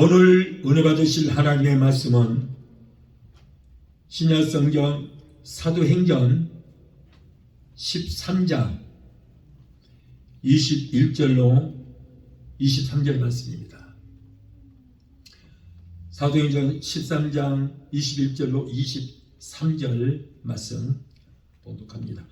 오늘 은혜 받으실 하나님의 말씀은 신약성경 사도행전 13장 21절로 23절 말씀입니다. 사도행전 13장 21절로 23절 말씀 봉독합니다.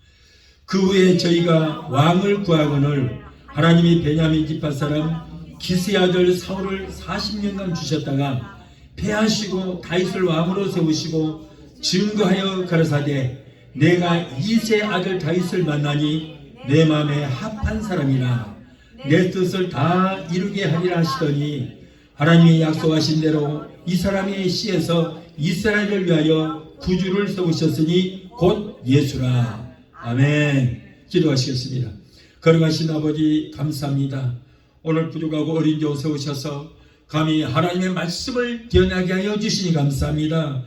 그 후에 저희가 왕을 구하거늘 하나님이 베냐민 지파 사람 기스의 아들 사울을 40년간 주셨다가 패하시고 다윗을 왕으로 세우시고 증거하여 가라사대 내가 이새의 아들 다윗을 만나니 내 마음에 합한 사람이라 내 뜻을 다 이루게 하리라 하시더니 하나님이 약속하신 대로 이 사람의 씨에서 이스라엘을 위하여 구주를 세우셨으니 곧 예수라. 아멘. 기도하시겠습니다. 거룩하신 아버지 감사합니다. 오늘 부족하고 어린 종 세우셔서 감히 하나님의 말씀을 변하게 하여 주시니 감사합니다.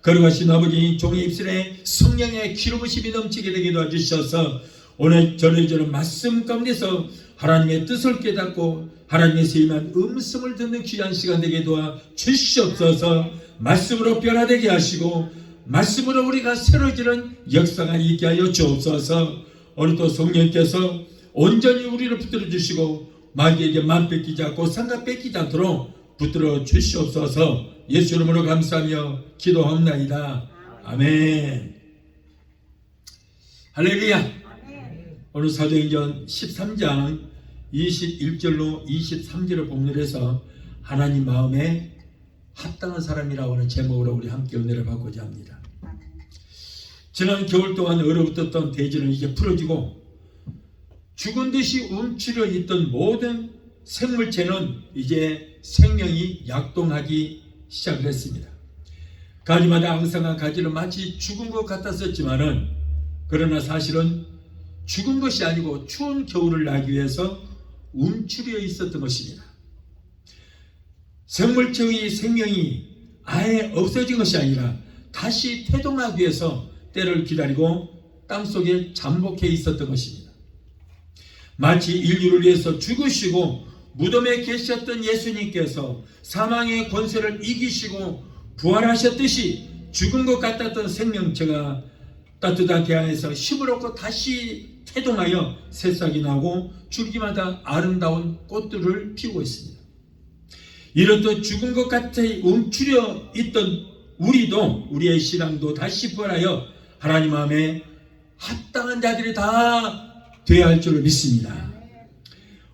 거룩하신 아버지 종의 입술에 성령의 기름부심이 넘치게 되게 도와주셔서 오늘 저는 말씀 가운데서 하나님의 뜻을 깨닫고 하나님의 세임한 음성을 듣는 귀한 시간 되게 도와 주시옵소서. 말씀으로 변화되게 하시고 말씀으로 우리가 새로지는 역사가 있게 하여 주옵소서. 오늘도 성령께서 온전히 우리를 붙들어 주시고 마귀에게 맘 뺏기지 않고 상가 뺏기지 않도록 붙들어 주시옵소서. 예수 이름으로 감사하며 기도합나이다. 아멘. 할렐루야. 오늘 사도행전 13장 21절로 23절을 본문에서 하나님 마음에 합당한 사람이라고 하는 제목으로 우리 함께 은혜를 받고자 합니다. 지난 겨울 동안 얼어붙었던 대지는 이제 풀어지고 죽은 듯이 움츠려 있던 모든 생물체는 이제 생명이 약동하기 시작을 했습니다. 가지마다 앙상한 가지는 마치 죽은 것 같았었지만은 그러나 사실은 죽은 것이 아니고 추운 겨울을 나기 위해서 움츠려 있었던 것입니다. 생물체의 생명이 아예 없어진 것이 아니라 다시 태동하기 위해서 때를 기다리고 땅속에 잠복해 있었던 것입니다. 마치 인류를 위해서 죽으시고 무덤에 계셨던 예수님께서 사망의 권세를 이기시고 부활하셨듯이 죽은 것 같았던 생명체가 따뜻한 태양에서 힘을 얻고 다시 태동하여 새싹이 나고 줄기마다 아름다운 꽃들을 피우고 있습니다. 이렇듯 죽은 것 같아 움츠려 있던 우리의 신앙도 다시 부활하여 하나님 마음에 합당한 자들이 다 되어야 할 줄로 믿습니다.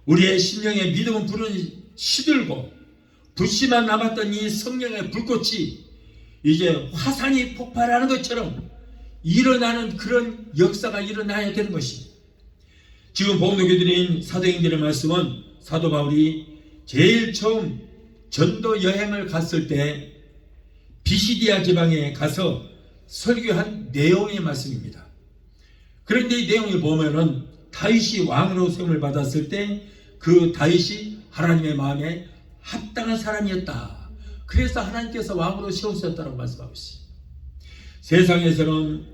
우리의 심령의 믿음은 불은 시들고 불씨만 남았던 이 성령의 불꽃이 이제 화산이 폭발하는 것처럼 일어나는 그런 역사가 일어나야 되는 것입니다. 지금 봉독해드린 사도행전의 말씀은 사도 바울이 제일 처음 전도 여행을 갔을 때 비시디아 지방에 가서 설교한 내용의 말씀입니다. 그런데 이 내용을 보면은 다윗이 왕으로 세움을 받았을 때 그 다윗이 하나님의 마음에 합당한 사람이었다. 그래서 하나님께서 왕으로 세우셨다고 말씀하고 있습니다. 세상에서는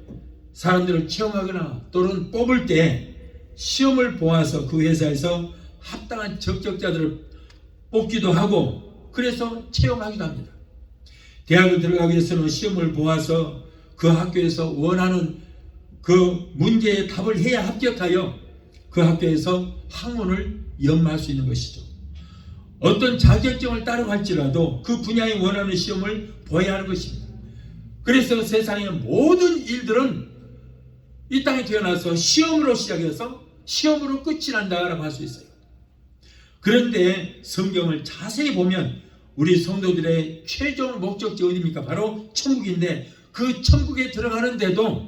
사람들을 채용하거나 또는 뽑을 때 시험을 보아서 그 회사에서 합당한 적격자들을 뽑기도 하고 그래서 채용하기도 합니다. 대학을 들어가기 위해서는 시험을 보아서 그 학교에서 원하는 그 문제의 답을 해야 합격하여 그 학교에서 학문을 연마할 수 있는 것이죠. 어떤 자격증을 따라고 할지라도 그 분야에 원하는 시험을 보아야 하는 것입니다. 그래서 세상의 모든 일들은 이 땅에 태어나서 시험으로 시작해서 시험으로 끝이 난다라고 할 수 있어요. 그런데 성경을 자세히 보면 우리 성도들의 최종 목적지 어디입니까? 바로 천국인데 그 천국에 들어가는데도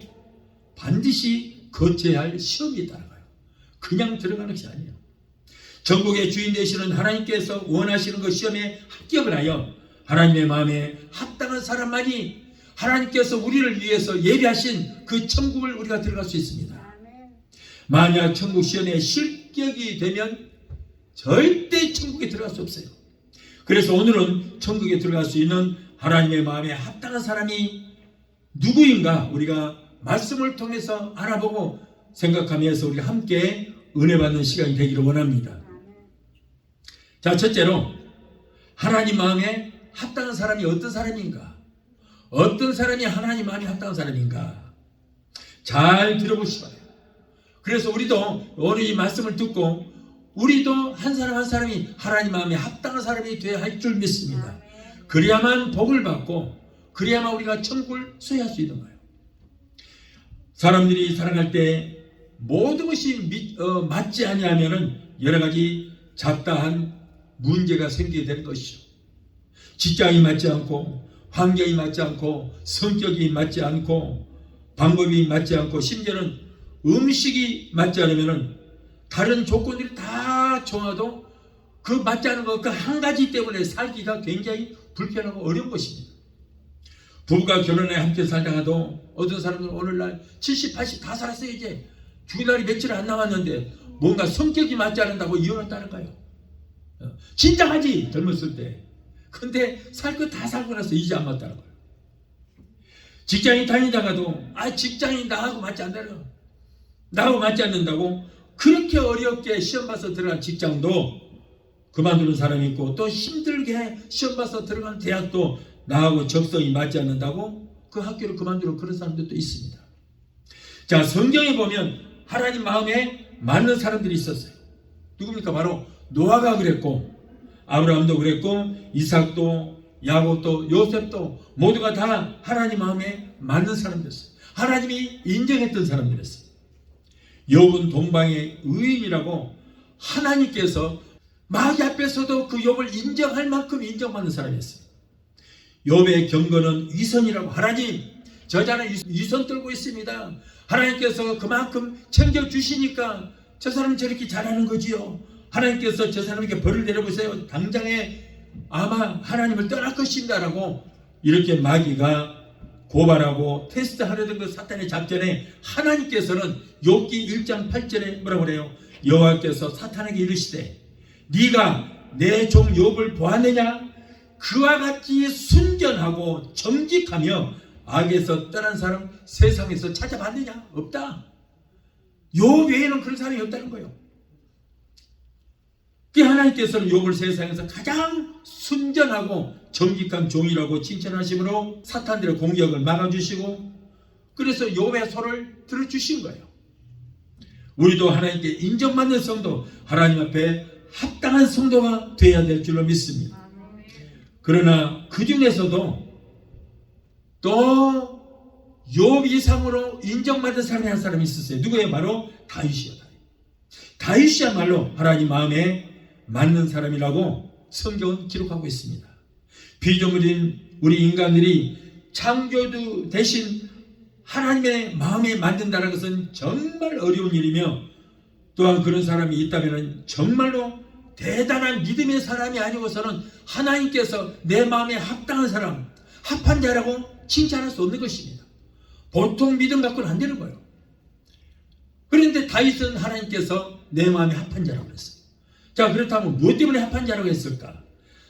반드시 거쳐야 할 시험이 있다는 거예요. 그냥 들어가는 것이 아니에요. 전국의 주인 되시는 하나님께서 원하시는 그 시험에 합격을 하여 하나님의 마음에 합당한 사람만이 하나님께서 우리를 위해서 예비하신 그 천국을 우리가 들어갈 수 있습니다. 만약 천국 시험에 실격이 되면 절대 천국에 들어갈 수 없어요. 그래서 오늘은 천국에 들어갈 수 있는 하나님의 마음에 합당한 사람이 누구인가 우리가 말씀을 통해서 알아보고 생각하면서 우리가 함께 은혜 받는 시간이 되기를 원합니다. 자, 첫째로 하나님 마음에 합당한 사람이 어떤 사람인가? 어떤 사람이 하나님 마음에 합당한 사람인가? 잘 들어보시기 바랍니다. 그래서 우리도 오늘 이 말씀을 듣고 우리도 한 사람 한 사람이 하나님 마음에 합당한 사람이 되어야 할 줄 믿습니다. 그래야만 복을 받고 그래야만 우리가 천국을 소유할 수 있는 거예요. 사람들이 살아갈 때 모든 것이 맞지 아니하면은 여러 가지 잡다한 문제가 생기게 되는 것이죠. 직장이 맞지 않고 환경이 맞지 않고 성격이 맞지 않고 방법이 맞지 않고 심지어는 음식이 맞지 않으면은 다른 조건들이 다 좋아도 그 맞지 않은 것 그 한 가지 때문에 살기가 굉장히 불편하고 어려운 것입니다. 부부가 결혼해 함께 살다가도 어떤 사람들은 오늘날 70, 80 다 살았어요. 이제 죽을 날이 며칠 안 남았는데 뭔가 성격이 맞지 않는다고 이혼했다는 거예요. 진작하지 젊었을 때. 근데 살 거 다 살고 나서 이제 안 맞다는 거예요. 직장인 다니다가도 직장인 나하고 맞지 않다는 나하고 맞지 않는다고 그렇게 어렵게 시험 봐서 들어간 직장도 그만두는 사람이 있고 또 힘들게 시험 봐서 들어간 대학도 나하고 적성이 맞지 않는다고 그 학교를 그만두는 그런 사람들도 있습니다. 자, 성경에 보면 하나님 마음에 맞는 사람들이 있었어요. 누굽니까? 바로 노아가 그랬고 아브라함도 그랬고 이삭도 야곱도 요셉도 모두가 다 하나님 마음에 맞는 사람들이었어요. 하나님이 인정했던 사람들이었어요. 욥은 동방의 의인이라고 하나님께서 마귀 앞에서도 그 욥을 인정할 만큼 인정받는 사람이었어요. 욥의 경건은 위선이라고 하나님 저 자는 위선 떨고 있습니다. 하나님께서 그만큼 챙겨주시니까 저 사람 저렇게 잘하는 거지요. 하나님께서 저 사람에게 벌을 내려보세요. 당장에 아마 하나님을 떠날 것입니다 라고 이렇게 마귀가 고발하고 테스트하려던 그 사탄의 작전에 하나님께서는 욥기 1장 8절에 뭐라고 그래요? 여호와께서 사탄에게 이르시되 네가 내 종 욥을 보았느냐? 그와 같이 순전하고 정직하며 악에서 떠난 사람 세상에서 찾아봤느냐? 없다. 욥 외에는 그런 사람이 없다는 거예요. 그 하나님께서는 욥을 세상에서 가장 순전하고 정직한 종이라고 칭찬하심으로 사탄들의 공격을 막아주시고 그래서 욥의 소를 들어주신 거예요. 우리도 하나님께 인정받는 성도, 하나님 앞에 합당한 성도가 되어야 될 줄로 믿습니다. 그러나 그 중에서도 또 욥 이상으로 인정받은 사람이 한 사람이 있었어요. 누구예요? 바로 다윗이요. 다윗이야말로 하나님 마음에 맞는 사람이라고 성경은 기록하고 있습니다. 피조물인 우리 인간들이 창조주 대신 하나님의 마음에 만든다는 것은 정말 어려운 일이며 또한 그런 사람이 있다면 정말로 대단한 믿음의 사람이 아니고서는 하나님께서 내 마음에 합당한 사람, 합한 자라고 칭찬할 수 없는 것입니다. 보통 믿음 갖고는 안 되는 거예요. 그런데 다윗은 하나님께서 내 마음에 합한 자라고 했어요. 자, 그렇다면 무엇 때문에 합한 자라고 했을까?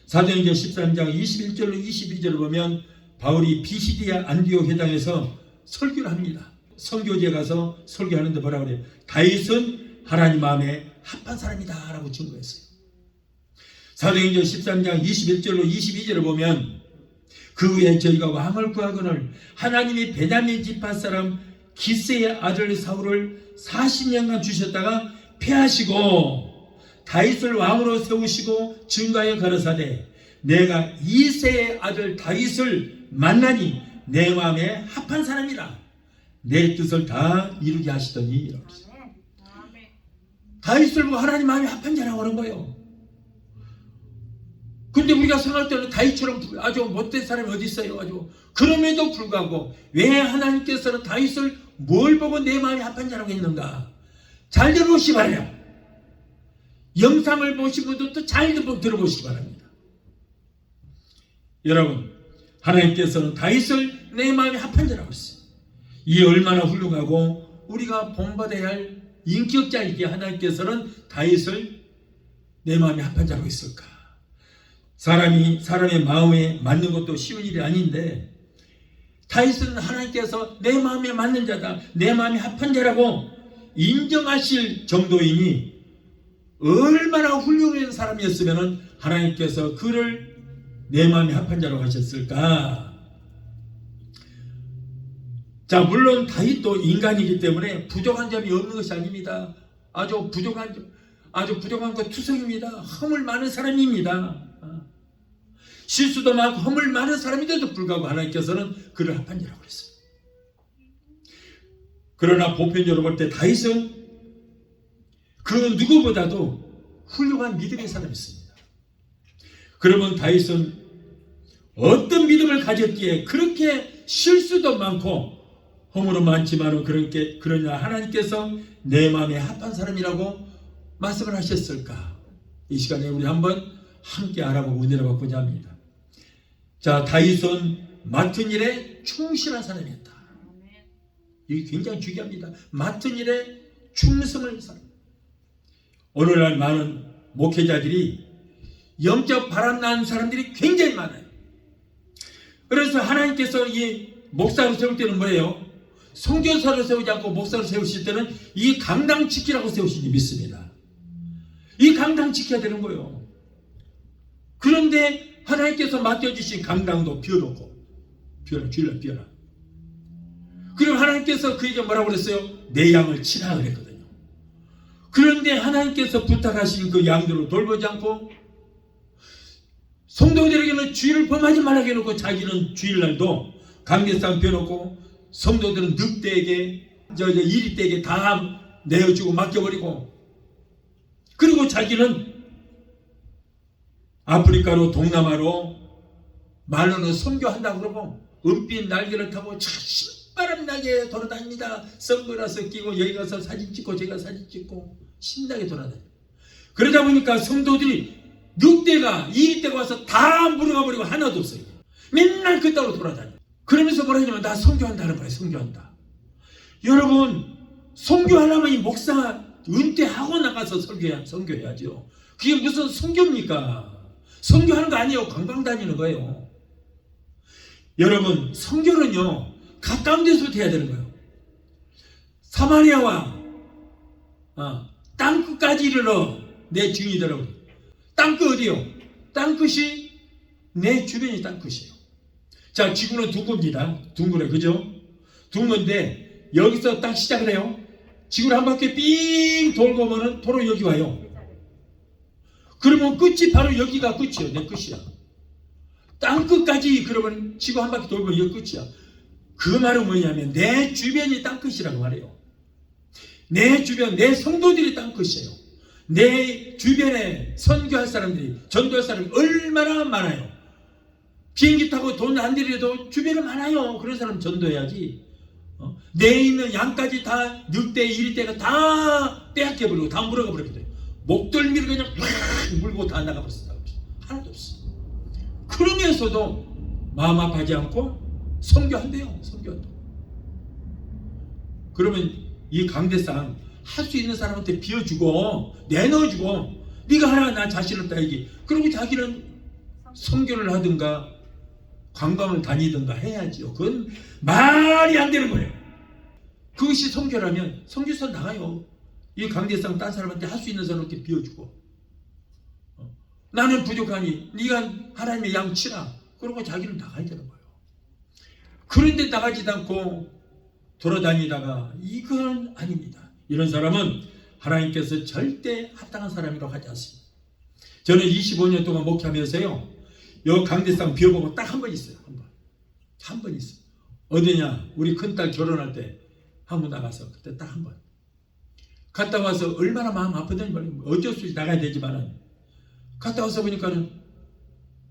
사도행전 13장 21절로 22절을 보면 바울이 비시디아 안디옥 회당에서 설교를 합니다. 선교지에 가서 설교하는데 뭐라고 그래요? 다윗은 하나님 마음에 합한 사람이다 라고 증거했어요. 사도행전 13장 21절로 22절을 보면 그 후에 저희가 왕을 구하거늘 하나님이 베냐민 지파 사람 기스의 아들 사울을 40년간 주셨다가 패하시고 다윗을 왕으로 세우시고 증거하여 가라사대 내가 이새의 아들 다윗을 만나니 내 마음에 합한 사람이라 내 뜻을 다 이루게 하시더니 이렇게 다윗을 보고 하나님 마음에 합한 자라고 하는 거예요. 근데 우리가 생각할 때는 다윗처럼 아주 못된 사람이 어디 있어요? 아주 그럼에도 불구하고 왜 하나님께서는 다윗을 뭘 보고 내 마음에 합한 자라고 했는가? 잘 들어보시기 바라요. 영상을 보신 분들도 잘 들어보시기 바랍니다. 여러분, 하나님께서는 다윗을 내 마음에 합한 자라고 했어요. 이 얼마나 훌륭하고 우리가 본받아야 할 인격자이기에 하나님께서는 다윗을 내 마음에 합한 자라고 했을까? 사람의 마음에 맞는 것도 쉬운 일이 아닌데 다윗은 하나님께서 내 마음에 맞는 자다, 내 마음에 합한 자라고 인정하실 정도이니 얼마나 훌륭한 사람이었으면 하나님께서 그를 내 마음에 합한 자라고 하셨을까? 자, 물론 다윗도 인간이기 때문에 부족한 점이 없는 것이 아닙니다. 아주 부족한 것 투성입니다. 허물 많은 사람입니다. 실수도 많고 허물 많은 사람인데도 불구하고 하나님께서는 그를 합한 자라고 그랬어요. 그러나 보편적으로 볼 때 다윗은 그 누구보다도 훌륭한 믿음의 사람이었습니다. 그러면 다윗은 어떤 믿음을 가졌기에 그렇게 실수도 많고 허물은 많지만 그러냐 하나님께서 내 마음에 합한 사람이라고 말씀을 하셨을까? 이 시간에 우리 한번 함께 알아보고 은혜를 받고자 합니다. 자, 다윗은 맡은 일에 충실한 사람이었다. 이게 굉장히 중요합니다. 맡은 일에 충성을 사람. 오늘날 많은 목회자들이 영적 바람난 사람들이 굉장히 많아요. 그래서 하나님께서 이 목사로 세울 때는 뭐예요? 선교사로 세우지 않고 목사로 세우실 때는 이 강당 지키라고 세우시니 믿습니다. 이 강당 지켜야 되는 거예요. 그런데 하나님께서 맡겨주신 강당도 비워놓고 주일날 비워라. 그리고 하나님께서 그에게 뭐라고 그랬어요? 내 양을 치라 그랬거든요. 그런데 하나님께서 부탁하신 그 양들을 돌보지 않고 성도들에게는 주일을 범하지 말라고 해놓고 자기는 주일날도 강대상 펴놓고 성도들은 늑대에게 이리떼에게 다 내어주고 맡겨버리고 그리고 자기는 아프리카로 동남아로 말로는 선교한다고 그러고 은빛 날개를 타고 신바람 나게 돌아다닙니다. 선글라스 끼고 여기 가서 사진 찍고 저기 가서 사진 찍고 신나게 돌아다녀요. 그러다 보니까 성도들이 늑대가 이리떼가 와서 다 물어가 버리고 하나도 없어요. 맨날 그따로 돌아다녀요. 그러면서 뭐라 하냐면 나 선교한다는 거예요. 선교한다. 여러분 선교하려면 이 목사 은퇴하고 나가서 선교해야죠. 그게 무슨 선교입니까? 선교하는 거 아니에요. 관광 다니는 거예요. 여러분 선교는요 가까운 데서부터 해야 되는 거예요. 사마리아와 땅끝까지 이르러 내 증인이더라고요. 땅끝 어디요? 땅끝이 내 주변이 땅끝이에요. 자, 지구는 둥겁니다. 둥그래, 그죠? 둥근데 여기서 딱 시작을 해요. 지구를 한 바퀴 삥 돌고 오면은 도로 여기 와요. 그러면 끝이 바로 여기가 끝이에요. 내 끝이야. 땅끝까지 그러면 지구 한 바퀴 돌고 여기 끝이야. 그 말은 뭐냐면 내 주변이 땅끝이라고 말해요. 내 주변, 내 성도들이 땅끝이에요. 내 주변에 선교할 사람들이, 전도할 사람이 얼마나 많아요. 비행기 타고 돈 안 들여도 주변에 많아요. 그런 사람 전도해야지. 내 있는 양까지 다 늑대, 이리떼가 다 빼앗겨버리고 다 물어가 버렸거든요. 목덜미를 그냥 물고 다 나가버렸어요. 하나도 없어. 그러면서도 마음 아파하지 않고 선교한대요. 선교한다. 그러면 이 강대상 할 수 있는 사람한테 비워주고 내놓아주고 네가 하나 나 자신 없다 얘기. 그리고 자기는 선교를 하든가 관광을 다니든가 해야지요. 그건 말이 안 되는 거예요. 그것이 선교라면 선교사 나가요. 이 강대상 딴 사람한테 할 수 있는 사람한테 비워주고 나는 부족하니 네가 하나님의 양 치라. 그러고 자기는 나가야 되는 거예요. 그런데 나가지도 않고 돌아다니다가 이건 아닙니다. 이런 사람은 하나님께서 절대 합당한 사람이라고 하지 않습니다. 저는 25년 동안 목회하면서요. 요 강대상 비워보고 딱 한 번 있어요. 한 번 있어요. 어디냐? 우리 큰딸 결혼할 때 한 번 나가서 그때 딱 한 번. 갔다 와서 얼마나 마음 아프더니 어쩔 수 없이 나가야 되지만은 갔다 와서 보니까는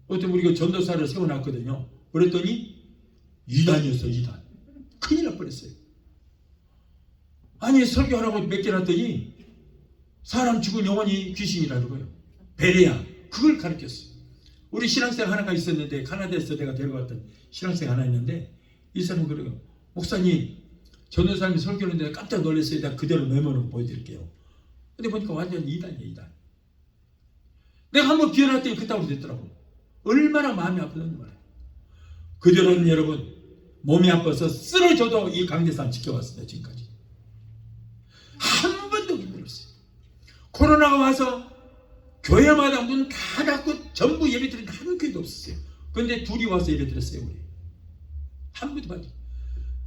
어떤 우리가 전도사를 세워놨거든요. 그랬더니 이단이었어요. 이단. 큰일 날 뻔했어요. 아니 설교하라고 맡겨놨더니 사람 죽은 영혼이 귀신이라는 거예요. 베레야. 그걸 가르쳤어요. 우리 신학생 하나가 있었는데 카나다에서 내가 데려갔던 신학생 하나 있는데 이 사람은 그래요. 목사님 전도사님이 설교하는데 깜짝 놀랐어요. 내가 그대로 메모를 보여드릴게요. 근데 보니까 완전 이단이에요. 이단. 내가 한번 비워놨더니 그따위로 됐더라고. 얼마나 마음이 아프다는 말이에요. 그대로는 여러분 몸이 아파서 쓰러져도 이 강대상 지켜왔어요. 지금까지 한 번도 힘들었어요. 코로나가 와서 교회마다 문 다 닫고 전부 예배 드리는데 한 교회도 없었어요. 근데 둘이 와서 예배 드렸어요. 우리 한 분도 받지.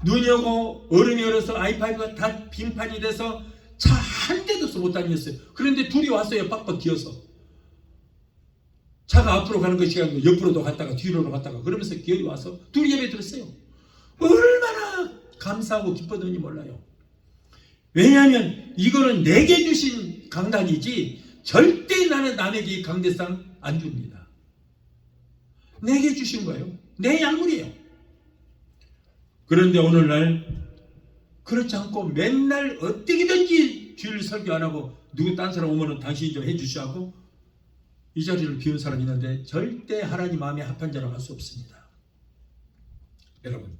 눈이 오고 얼음이 얼어서 i5가 다 빙판이 돼서 차 한 대도 없어 못 다녔어요. 그런데 둘이 왔어요. 빡빡 기어서. 차가 앞으로 가는 것이 아니고 옆으로도 갔다가 뒤로도 갔다가 그러면서 기어이 와서 둘이 예배 드렸어요. 얼마나 감사하고 기뻤는지 몰라요. 왜냐하면 이거는 내게 주신 강단이지 절대 나는 남에게 이 강대상 안 줍니다. 내게 주신 거예요. 내 약물이에요. 그런데 오늘날 그렇지 않고 맨날 어떻게든지 주일 설교 안 하고 누구 딴 사람 오면은 당신이 좀 해주시고 이 자리를 비운 사람이 있는데 절대 하나님 마음에 합한 자라고 할 수 없습니다. 여러분,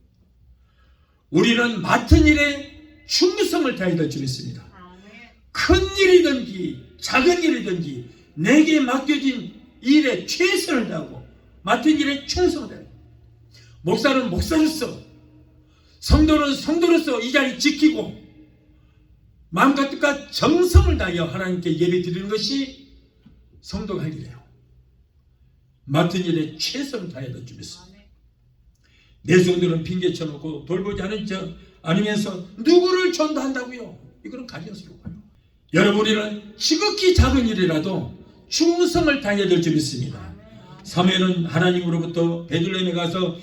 우리는 맡은 일에 충성을 다해야 될 줄 믿습니다. 큰 일이든지 작은 일이든지 내게 맡겨진 일에 최선을 다하고 맡은 일에 충성을 다해요. 목사는 목사로서, 성도는 성도로서 이 자리 지키고 마음과 뜻과 정성을 다하여 하나님께 예배 드리는 것이 성도가 할 일이에요. 맡은 일에 최선을 다해야 될 줄 믿습니다. 내 성도는 핑계 쳐놓고 돌보지 않은 척 아니면서 누구를 전도한다고요? 이거는 가증스러워요. 여러분이는 지극히 작은 일이라도 충성을 다해야 될 줄 믿습니다. 사무엘은 하나님으로부터 베들레헴에 가서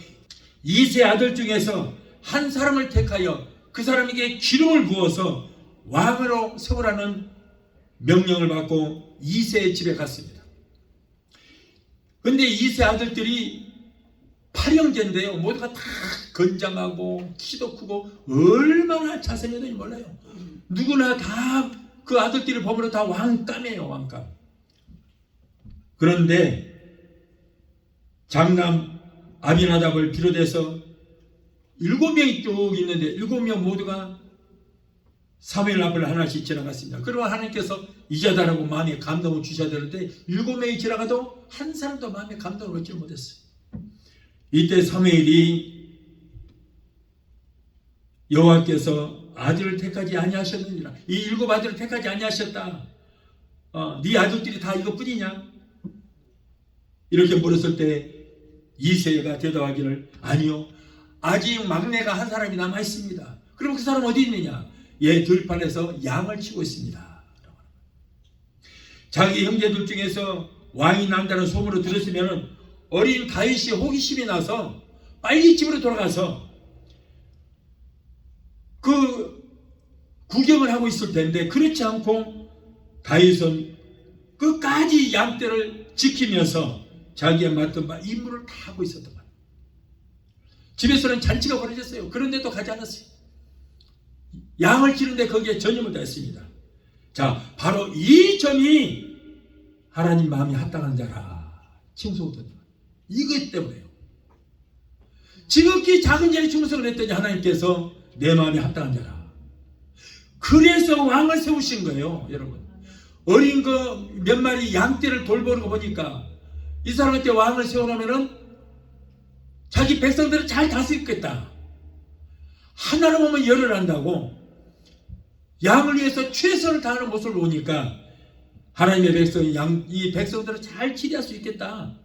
이세 아들 중에서 한 사람을 택하여 그 사람에게 기름을 부어서 왕으로 세우라는 명령을 받고 이세의 집에 갔습니다. 그런데 이세 아들들이 8형제인데요. 모두가 다 건장하고 키도 크고 얼마나 잘생겼는지 몰라요. 누구나 다 그 아들들을 보면 다 왕감이에요. 왕감. 그런데 장남 아비나답을 비롯해서 7명이 쭉 있는데 7명 모두가 사무엘 앞을 하나씩 지나갔습니다. 그러면 하나님께서 이자다라고 마음에 감동을 주셔야 되는데 7명이 지나가도 한 사람도 마음에 감동을 얻지 못했어요. 이때 사무엘이 여호와께서 아들을 택하지 아니하셨느니라. 이 7 아들을 택하지 아니하셨다. 네 아들들이 다 이것뿐이냐? 이렇게 물었을 때 이세가 대답하기를 아니요. 아직 막내가 한 사람이 남아 있습니다. 그럼 그 사람 어디 있느냐? 얘 들판에서 양을 치고 있습니다. 자기 형제들 중에서 왕이 난다는 소문을 들었으면 어린 다윗이 호기심이 나서 빨리 집으로 돌아가서 그 구경을 하고 있을 텐데 그렇지 않고 다윗은 끝까지 양떼를 지키면서 자기의 맡은 바 임무를 다 하고 있었던 거예요. 집에서는 잔치가 벌어졌어요. 그런데도 가지 않았어요. 양을 치는데 거기에 전념을 다했습니다. 자, 바로 이 점이 하나님 마음이 합당한 자라 칭송했던 거예요. 이것 때문에요. 지극히 작은 일에 충성을 했더니 하나님께서 내 마음이 합당한 자라. 그래서 왕을 세우신 거예요. 여러분, 어린 그 몇 마리 양떼를 돌보는 거 보니까 이 사람한테 왕을 세우려면은 자기 백성들을 잘 다스리겠다. 하나를 보면 열을 한다고 양을 위해서 최선을 다하는 모습을 보니까 하나님의 백성이 이 백성들을 잘 치료할 수 있겠다.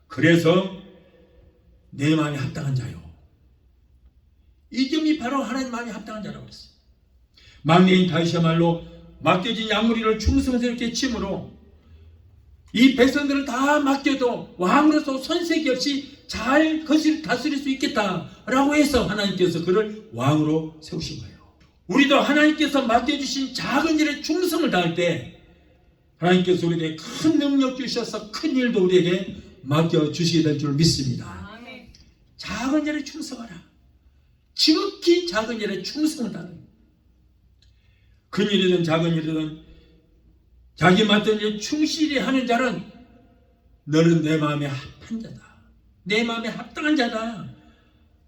그래서 내 마음이 합당한 자요. 이 점이 바로 하나님 마음이 합당한 자라고 그랬어요. 막내인 다윗이야말로 맡겨진 양무리를 충성스럽게 침으로 이 백성들을 다 맡겨도 왕으로서 손색이 없이 잘 다스릴 수 있겠다라고 해서 하나님께서 그를 왕으로 세우신 거예요. 우리도 하나님께서 맡겨주신 작은 일에 충성을 다할 때 하나님께서 우리에게 큰 능력 주셔서 큰 일도 우리에게 맡겨주시게 될 줄 믿습니다. 아멘. 작은 일에 충성하라. 지극히 작은 일에 충성을 다하라. 큰 일이든 작은 일이든 자기 맡은 일 충실히 하는 자는 너는 내 마음에 합한 자다. 내 마음에 합당한 자다.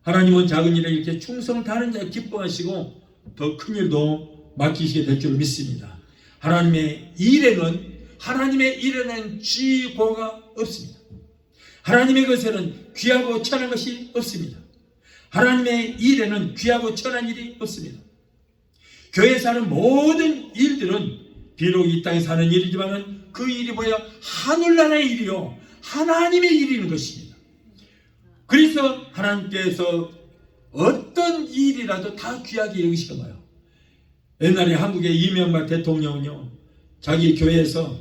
하나님은 작은 일에 이렇게 충성을 다하는 자 기뻐하시고 더 큰 일도 맡기시게 될 줄 믿습니다. 하나님의 일에는 쥐고가 없습니다. 하나님의 것에는 귀하고 천한 것이 없습니다. 하나님의 일에는 귀하고 천한 일이 없습니다. 교회에 사는 모든 일들은 비록 이 땅에 사는 일이지만 그 일이 뭐야? 하늘나라의 일이요 하나님의 일이는 것입니다. 그래서 하나님께서 어떤 일이라도 다 귀하게 여기시는 거예요. 옛날에 한국의 이명박 대통령은요, 자기 교회에서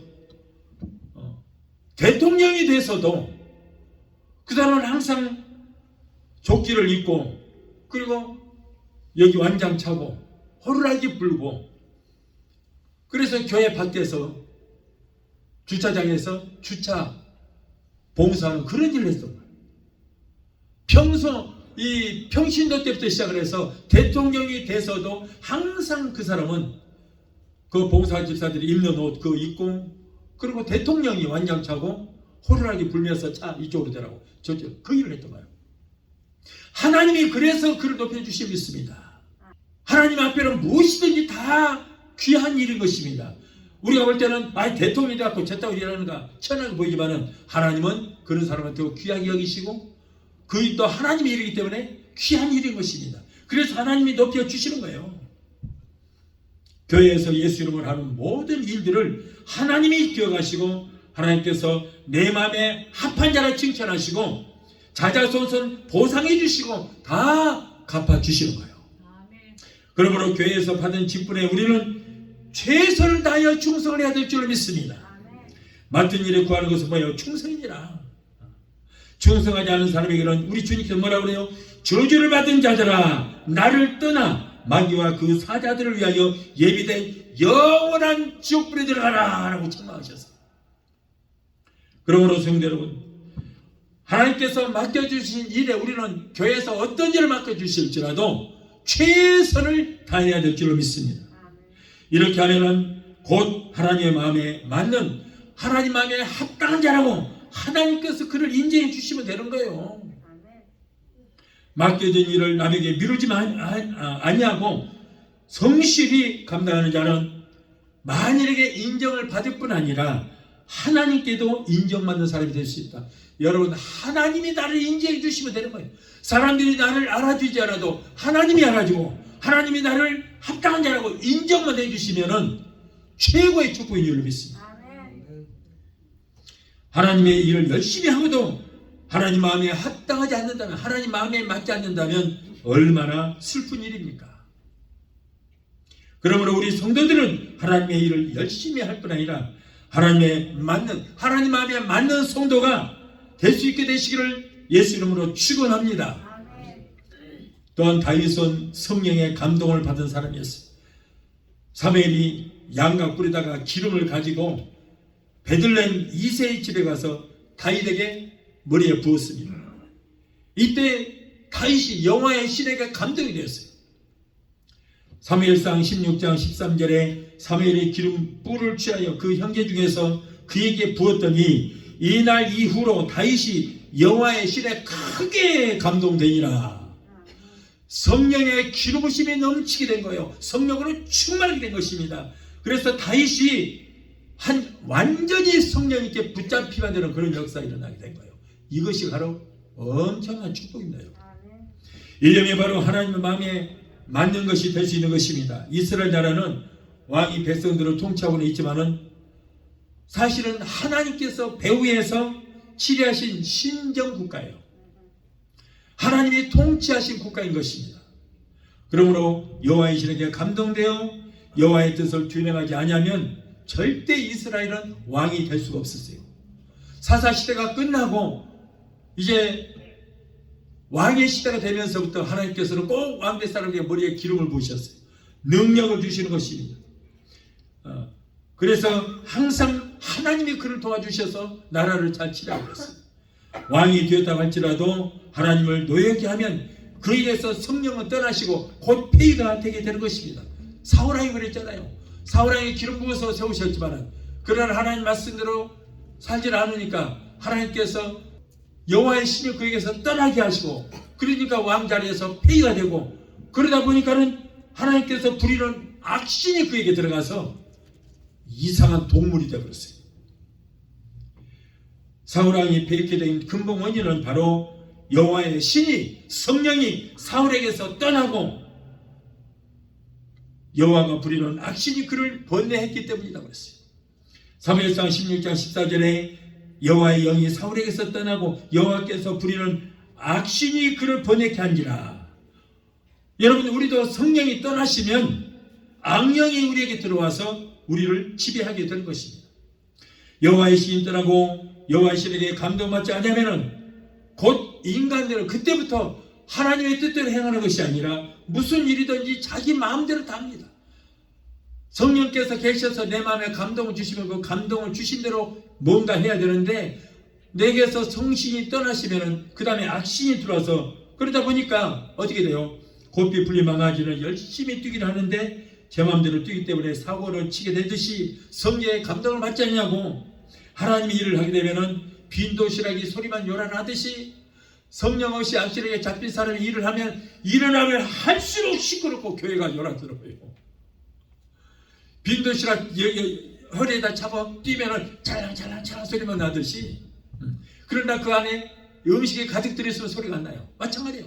대통령이 돼서도 그 사람은 항상 조끼를 입고, 그리고 여기 완장 차고 호루라기 불고, 그래서 교회 밖에서 주차장에서 주차 봉사하는 그런 일을 했던 거예요. 평소 이 평신도 때부터 시작을 해서 대통령이 돼서도 항상 그 사람은 그 봉사 집사들이 입는 옷 그거 입고, 그리고 대통령이 완장 차고 호루라기 불면서 차 이쪽으로 되라고 저쪽 그 일을 했던 거예요. 하나님이 그래서 그를 높여주시고 있습니다. 하나님 앞에는 무엇이든지 다 귀한 일인 것입니다. 우리가 볼 때는 대통령이 돼갖고 저따구 일하는가 천하게 보이지만은 하나님은 그런 사람한테 귀하게 여기시고 그 일도 하나님의 일이기 때문에 귀한 일인 것입니다. 그래서 하나님이 높여주시는 거예요. 교회에서 예수 이름을 하는 모든 일들을 하나님이 기억하시고 하나님께서 내 마음에 합한 자라 칭찬하시고 자자손손 보상해 주시고 다 갚아주시는 거예요. 그러므로 교회에서 받은 직분에 우리는 최선을 다하여 충성을 해야 될 줄로 믿습니다. 맡은 일에 구하는 것은 뭐예요? 충성이니라. 충성하지 않은 사람에게는 우리 주님께서 뭐라고 그래요? 저주를 받은 자들아 나를 떠나 마귀와 그 사자들을 위하여 예비된 영원한 지옥불에 들어가라 라고 책망하셨어요. 그러므로 성도 여러분, 하나님께서 맡겨주신 일에 우리는 교회에서 어떤 일을 맡겨주실지라도 최선을 다해야 될 줄로 믿습니다. 이렇게 하면은 곧 하나님의 마음에 맞는, 하나님 마음에 합당한 자라고 하나님께서 그를 인정해 주시면 되는 거예요. 맡겨진 일을 남에게 미루지만 아니하고 성실히 감당하는 자는 만일에게 인정을 받을 뿐 아니라 하나님께도 인정받는 사람이 될 수 있다. 여러분, 하나님이 나를 인정해 주시면 되는 거예요. 사람들이 나를 알아주지 않아도 하나님이 알아주고 하나님이 나를 합당한 자라고 인정만 해주시면은 최고의 축복인 줄로 믿습니다. 하나님의 일을 열심히 하고도 하나님 마음에 합당하지 않는다면, 하나님 마음에 맞지 않는다면 얼마나 슬픈 일입니까? 그러므로 우리 성도들은 하나님의 일을 열심히 할 뿐 아니라 하나님 마음에 맞는 성도가 될 수 있게 되시기를 예수 이름으로 축원합니다. 또한 다윗은 성령의 감동을 받은 사람이었어요. 사무엘이 양각 뿌리다가 기름을 가지고 베들레헴 이새의 집에 가서 다윗에게 머리에 부었습니다. 이때 다윗이 여호와의 신에게 감동이 되었어요. 사무엘상 16장 13절에 사무엘이 기름 뿔을 취하여 그 형제 중에서 그에게 부었더니 이날 이후로 다윗이 여호와의 신에 크게 감동되니라. 성령의 기름부심이 넘치게 된 거예요. 성령으로 충만하게 된 것입니다. 그래서 다윗이 완전히 성령님께 붙잡히게 되는 그런 역사가 일어나게 된 거예요. 이것이 바로 엄청난 축복입니다. 일념이 바로 하나님의 마음에 맞는 것이 될 수 있는 것입니다. 이스라엘 나라는 왕이 백성들을 통치하고는 있지만은 사실은 하나님께서 배후에서 치리하신 신정국가예요. 하나님이 통치하신 국가인 것입니다. 그러므로 여호와의 신에게 감동되어 여호와의 뜻을 준행하지 아니하면 절대 이스라엘은 왕이 될 수가 없었어요. 사사시대가 끝나고 이제 왕의 시대가 되면서부터 하나님께서는 꼭 왕대 사람에게 머리에 기름을 부으셨어요. 능력을 주시는 것입니다. 그래서 항상 하나님이 그를 도와주셔서 나라를 잘 치라고 했어요. 왕이 되었다고 할지라도 하나님을 노엽게 하면 그에게서 성령은 떠나시고 곧 폐위가 되게 되는 것입니다. 사울왕이 그랬잖아요. 사울왕이 기름 부어서 세우셨지만 그러나 하나님 말씀대로 살지 않으니까 하나님께서 여호와의 신이 그에게서 떠나게 하시고 그러니까 왕 자리에서 폐위가 되고 그러다 보니까는 하나님께서 부리는 악신이 그에게 들어가서 이상한 동물이 되어버렸어요. 사울왕이 폐위게 된 근본 원인은 바로 여호와의 신이 성령이 사울에게서 떠나고 여호와가 부리는 악신이 그를 번뇌했기 때문이라고 했어요. 사무엘상 16장 14절에 여호와의 영이 사울에게서 떠나고 여호와께서 부리는 악신이 그를 번뇌케 한지라. 여러분, 우리도 성령이 떠나시면 악령이 우리에게 들어와서 우리를 지배하게 되는 것입니다. 여호와의 신이 떠나고 여호와의 신에게 감동받지 않으면 곧 인간대로 그때부터 하나님의 뜻대로 행하는 것이 아니라 무슨 일이든지 자기 마음대로 다 합니다. 성령께서 계셔서 내 마음에 감동을 주시면 그 감동을 주신 대로 뭔가 해야 되는데 내게서 성신이 떠나시면 그 다음에 악신이 들어와서 그러다 보니까 어떻게 돼요? 고삐 풀린 망아지는 열심히 뛰긴 하는데 제 마음대로 뛰기 때문에 사고를 치게 되듯이 성령의 감동을 받지 않냐고. 하나님이 일을 하게 되면은 빈 도시락이 소리만 요란하듯이 성령 없이 악신에게 잡힌 사람이 일을 하면 일어나면 할수록 시끄럽고 교회가 요란스러워요. 빈 도시락 허리에다 잡아 뛰면은 찰랑찰랑 소리만 나듯이. 그러나 그 안에 음식이 가득 들어있으면 소리가 안 나요. 마찬가지예요.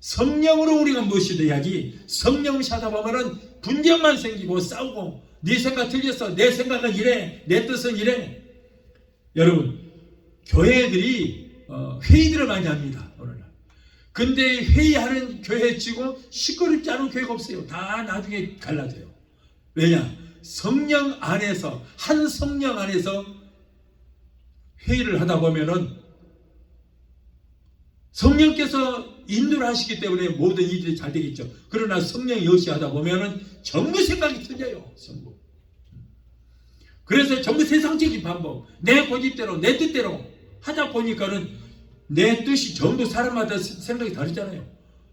성령으로 우리가 무엇이돼야지 성령 없이 하다 보면은 분쟁만 생기고 싸우고 네 생각 틀렸어, 내 생각은 이래, 내 뜻은 이래. 여러분, 교회들이 회의들을 많이 합니다. 오늘날. 근데 회의하는 교회 치고 시끄럽지 않은 교회가 없어요. 다 나중에 갈라져요. 왜냐? 성령 안에서, 한 성령 안에서 회의를 하다 보면은 성령께서 인도를 하시기 때문에 모든 일들이 잘 되겠죠. 그러나 성령이 없이 하다 보면은 전부 생각이 틀려요. 전부. 그래서 전부 세상적인 방법, 내 고집대로, 내 뜻대로 하다 보니까는 내 뜻이 전부 사람마다 생각이 다르잖아요.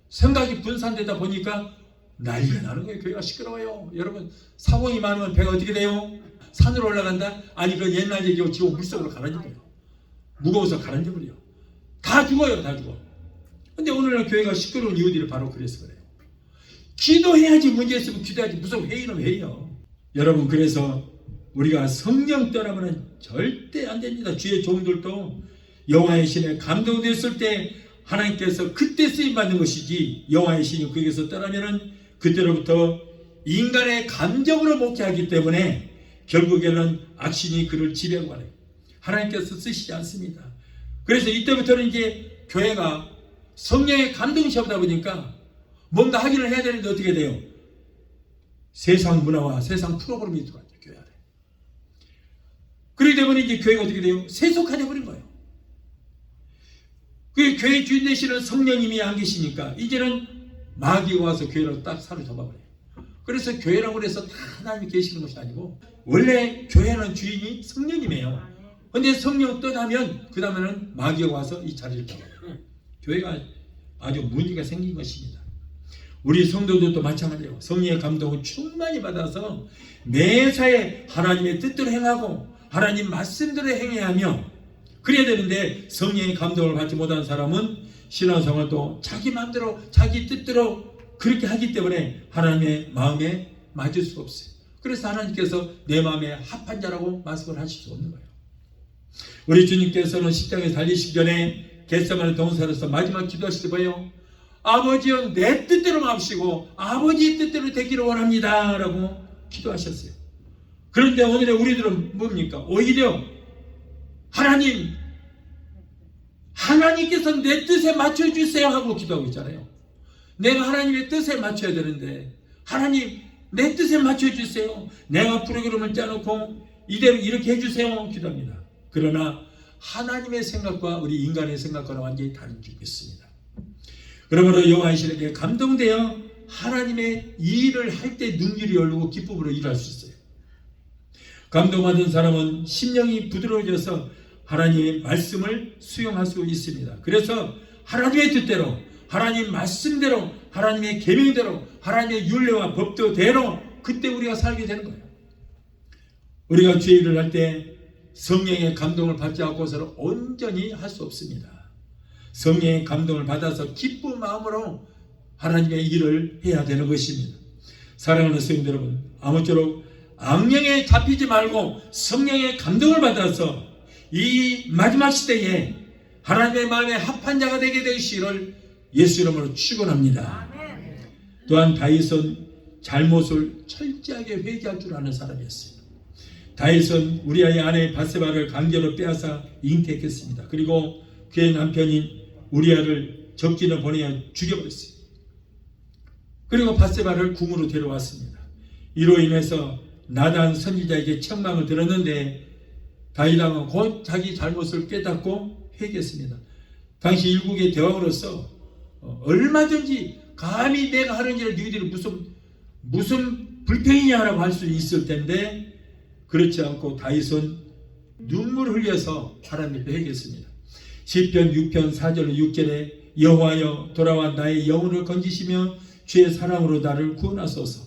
생각이 분산되다 보니까 난리가 나는 거예요. 교회가 시끄러워요. 여러분, 사고이 많으면 배가 어떻게 돼요? 산으로 올라간다? 아니, 그 옛날 얘기고 지금 물속으로 가라앉아요. 무거워서 가라앉아버려요. 다 죽어요. 다 죽어. 근데 오늘날 교회가 시끄러운 이유들이 바로 그래서 그래요. 기도해야지. 문제 있으면 기도해야지. 무슨 회의는 회의요. 여러분, 그래서 우리가 성령 떠나면 절대 안 됩니다. 주의 종들도 여호와의 신에 감동됐을 때 하나님께서 그때 쓰임받는 것이지, 여호와의 신이 그에게서 떠나면은 그때로부터 인간의 감정으로 목회하기 때문에 결국에는 악신이 그를 지배하고 가요. 하나님께서 쓰시지 않습니다. 그래서 이때부터는 이제 교회가 성령의 감동이 시험하다 보니까 뭔가 하기를 해야 되는데 어떻게 돼요? 세상 문화와 세상 프로그램이 들어가죠. 교회 안에. 그렇기 때문에 이제 교회가 어떻게 돼요? 세속화돼 버린 거예요. 그 교회 주인 되시는 성령님이 안 계시니까 이제는 마귀가 와서 교회를 딱 사로잡아버려요. 그래서 교회라고 해서 다 하나님이 계시는 것이 아니고 원래 교회는 주인이 성령님이에요. 근데 성령 떠나면 그 다음에는 마귀가 와서 이 자리를 잡아요. 교회가 아주 문제가 생긴 것입니다. 우리 성도들도 마찬가지예요. 성령의 감동을 충만히 받아서 매사에 하나님의 뜻대로 행하고 하나님 말씀대로 행해야 하며 그래야 되는데, 성령의 감동을 받지 못한 사람은 신앙생활도 자기 마음대로 자기 뜻대로 그렇게 하기 때문에 하나님의 마음에 맞을 수가 없어요. 그래서 하나님께서 내 마음에 합한 자라고 말씀을 하실 수 없는 거예요. 우리 주님께서는 십자가에 달리시기 전에 겟세마네 동산에서 마지막 기도하실 때 뭐예요? 아버지여, 내 뜻대로 마옵시고 아버지의 뜻대로 되기를 원합니다 라고 기도하셨어요. 그런데 오늘의 우리들은 뭡니까? 오히려 하나님께서 내 뜻에 맞춰주세요 하고 기도하고 있잖아요. 내가 하나님의 뜻에 맞춰야 되는데, 하나님 내 뜻에 맞춰주세요, 내가 프로그램을 짜놓고 이대로 이렇게 해주세요 기도합니다. 그러나 하나님의 생각과 우리 인간의 생각과는 완전히 다른 점이 있습니다. 그러므로 여호와의 신에게 감동되어 하나님의 일을 할 때 능률이 열리고 기쁨으로 일할 수 있어요. 감동받은 사람은 심령이 부드러워져서 하나님의 말씀을 수용할 수 있습니다. 그래서 하나님의 뜻대로, 하나님 말씀대로, 하나님의 계명대로, 하나님의 율례와 법도대로 그때 우리가 살게 되는 거예요. 우리가 주의 일을 할 때 성령의 감동을 받지 않고서는 온전히 할 수 없습니다. 성령의 감동을 받아서 기쁜 마음으로 하나님의 일을 해야 되는 것입니다. 사랑하는 성도 여러분, 아무쪼록 악령에 잡히지 말고 성령의 감동을 받아서 이 마지막 시대에 하나님의 마음에 합한 자가 되게 되시기를 예수 이름으로 축원합니다. 또한 다윗은 잘못을 철저하게 회개할 줄 아는 사람이었어요. 다윗은 우리아의 아내 바세바를 강제로 빼앗아 잉태했습니다. 그리고 그의 남편인 우리아를 적진에 보내어 죽여버렸어요. 그리고 밧세바를 궁으로 데려왔습니다. 이로 인해서 나단 선지자에게 책망을 들었는데 다윗 왕은 곧 자기 잘못을 깨닫고 회개했습니다. 당시 일국의 대왕으로서 얼마든지 감히 내가 하는 일을 너희들이 무슨 불평이냐라고 할 수 있을 텐데 그렇지 않고 다윗은 눈물 흘려서 하나님 앞에 회개했습니다. 시편 6편 4절 6절에 여호와여 돌아와 나의 영혼을 건지시며 주의 사랑으로 나를 구원하소서.